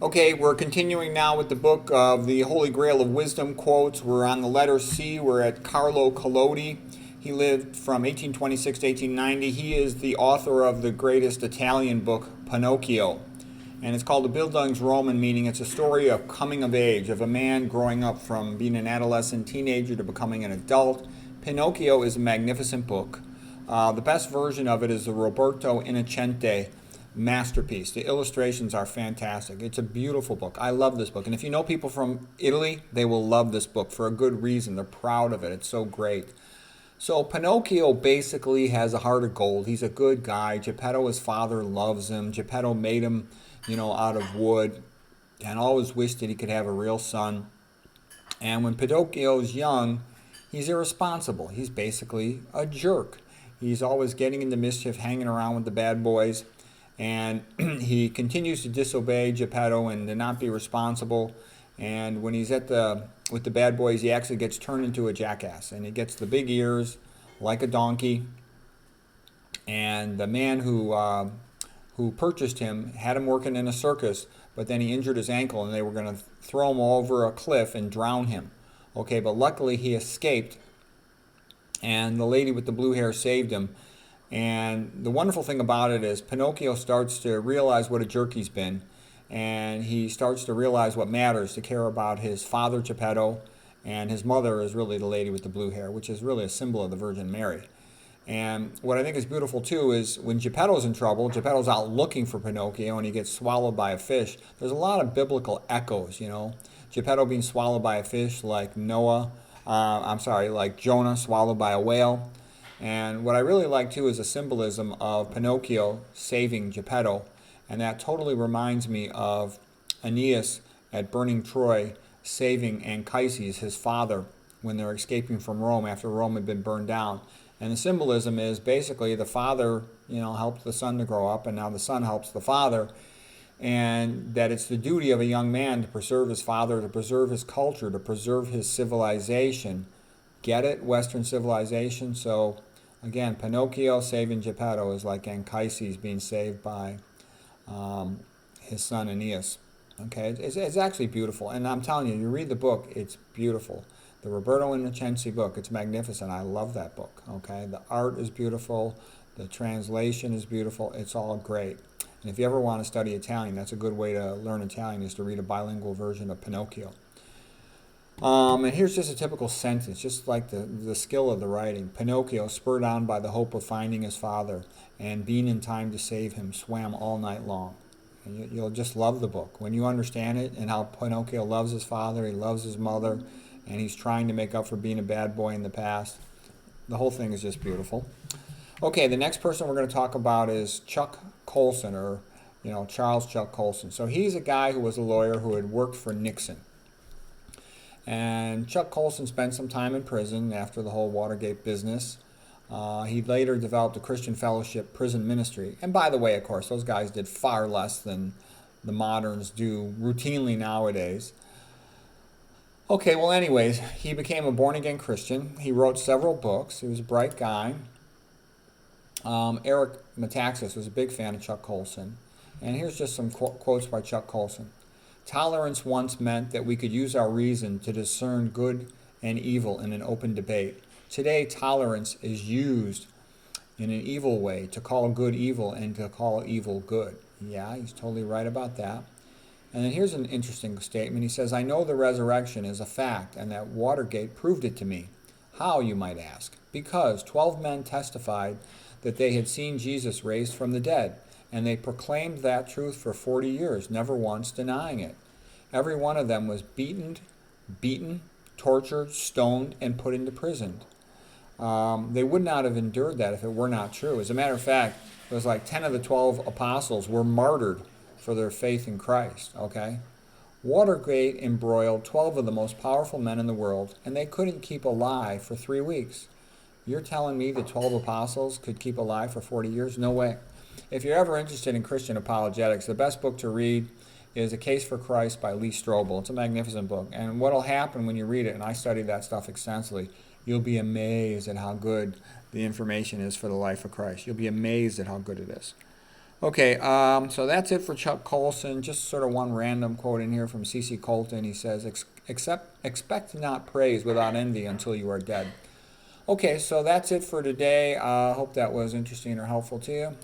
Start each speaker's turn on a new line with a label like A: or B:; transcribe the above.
A: Okay, we're continuing now with the book of the Holy Grail of Wisdom quotes. We're on the letter C. We're at Carlo Collodi. He lived from 1826 to 1890. He is the author of the greatest Italian book, Pinocchio. And it's called The Bildungsroman, meaning it's a story of coming of age, of a man growing up from being an adolescent teenager to becoming an adult. Pinocchio is a magnificent book. The best version of it is the Roberto Innocenti masterpiece. The illustrations are fantastic. It's a beautiful book. I love this book. And if you know people from Italy, they will love this book for a good reason. They're proud of it. It's so great. So Pinocchio basically has a heart of gold. He's a good guy. Geppetto, his father, loves him. Geppetto made him, out of wood and always wished that he could have a real son. And when Pinocchio's young, he's irresponsible. He's basically a jerk. He's always getting into mischief, hanging around with the bad boys. And he continues to disobey Geppetto and to not be responsible. And when he's with the bad boys, he actually gets turned into a jackass. And he gets the big ears like a donkey. And the man who purchased him had him working in a circus, but then he injured his ankle and they were going to throw him over a cliff and drown him. Okay, but luckily he escaped, and the lady with the blue hair saved him. And the wonderful thing about it is Pinocchio starts to realize what a jerk he's been, and he starts to realize what matters, to care about his father Geppetto, and his mother is really the lady with the blue hair, which is really a symbol of the Virgin Mary. And what I think is beautiful too is when Geppetto's in trouble, Geppetto's out looking for Pinocchio and he gets swallowed by a fish. There's a lot of biblical echoes, Geppetto being swallowed by a fish, like like Jonah swallowed by a whale. And what I really like too is the symbolism of Pinocchio saving Geppetto, and that totally reminds me of Aeneas at burning Troy saving Anchises, his father, when they're escaping from Rome after Rome had been burned down. And the symbolism is basically the father, helped the son to grow up, and now the son helps the father, and that it's the duty of a young man to preserve his father, to preserve his culture, to preserve his civilization. Get it? Western civilization. So, again, Pinocchio saving Geppetto is like Anchises being saved by his son Aeneas. Okay, it's actually beautiful, and I'm telling you, you read the book, it's beautiful. The Roberto Innocenti book, it's magnificent. I love that book. Okay, the art is beautiful, the translation is beautiful. It's all great. And if you ever want to study Italian, that's a good way to learn Italian, is to read a bilingual version of Pinocchio. And here's just a typical sentence, just like the skill of the writing. Pinocchio, spurred on by the hope of finding his father and being in time to save him, swam all night long. And you'll just love the book. When you understand it and how Pinocchio loves his father, he loves his mother, and he's trying to make up for being a bad boy in the past. The whole thing is just beautiful. Okay, the next person we're going to talk about is Chuck Colson, or Charles Chuck Colson. So he's a guy who was a lawyer who had worked for Nixon. And Chuck Colson spent some time in prison after the whole Watergate business. He later developed a Christian Fellowship prison ministry. And by the way, of course, those guys did far less than the moderns do routinely nowadays. Okay, well anyways, he became a born-again Christian. He wrote several books. He was a bright guy. Eric Metaxas was a big fan of Chuck Colson. And here's just some quotes by Chuck Colson. Tolerance once meant that we could use our reason to discern good and evil in an open debate. Today, tolerance is used in an evil way, to call good evil and to call evil good. Yeah, he's totally right about that. And then here's an interesting statement. He says, I know the resurrection is a fact and that Watergate proved it to me. How, you might ask? Because 12 men testified that they had seen Jesus raised from the dead, and they proclaimed that truth for 40 years, never once denying it. Every one of them was beaten, tortured, stoned, and put into prison. They would not have endured that if it were not true. As a matter of fact, it was like 10 of the 12 apostles were martyred for their faith in Christ, okay? Watergate embroiled 12 of the most powerful men in the world, and they couldn't keep alive for 3 weeks. You're telling me the 12 apostles could keep alive for 40 years? No way. If you're ever interested in Christian apologetics, the best book to read is A Case for Christ by Lee Strobel. It's a magnificent book. And what will happen when you read it, and I studied that stuff extensively, you'll be amazed at how good the information is for the life of Christ. You'll be amazed at how good it is. Okay, so that's it for Chuck Colson. Just sort of one random quote in here from C.C. Colton. He says, expect not praise without envy until you are dead." Okay, so that's it for today. I hope that was interesting or helpful to you.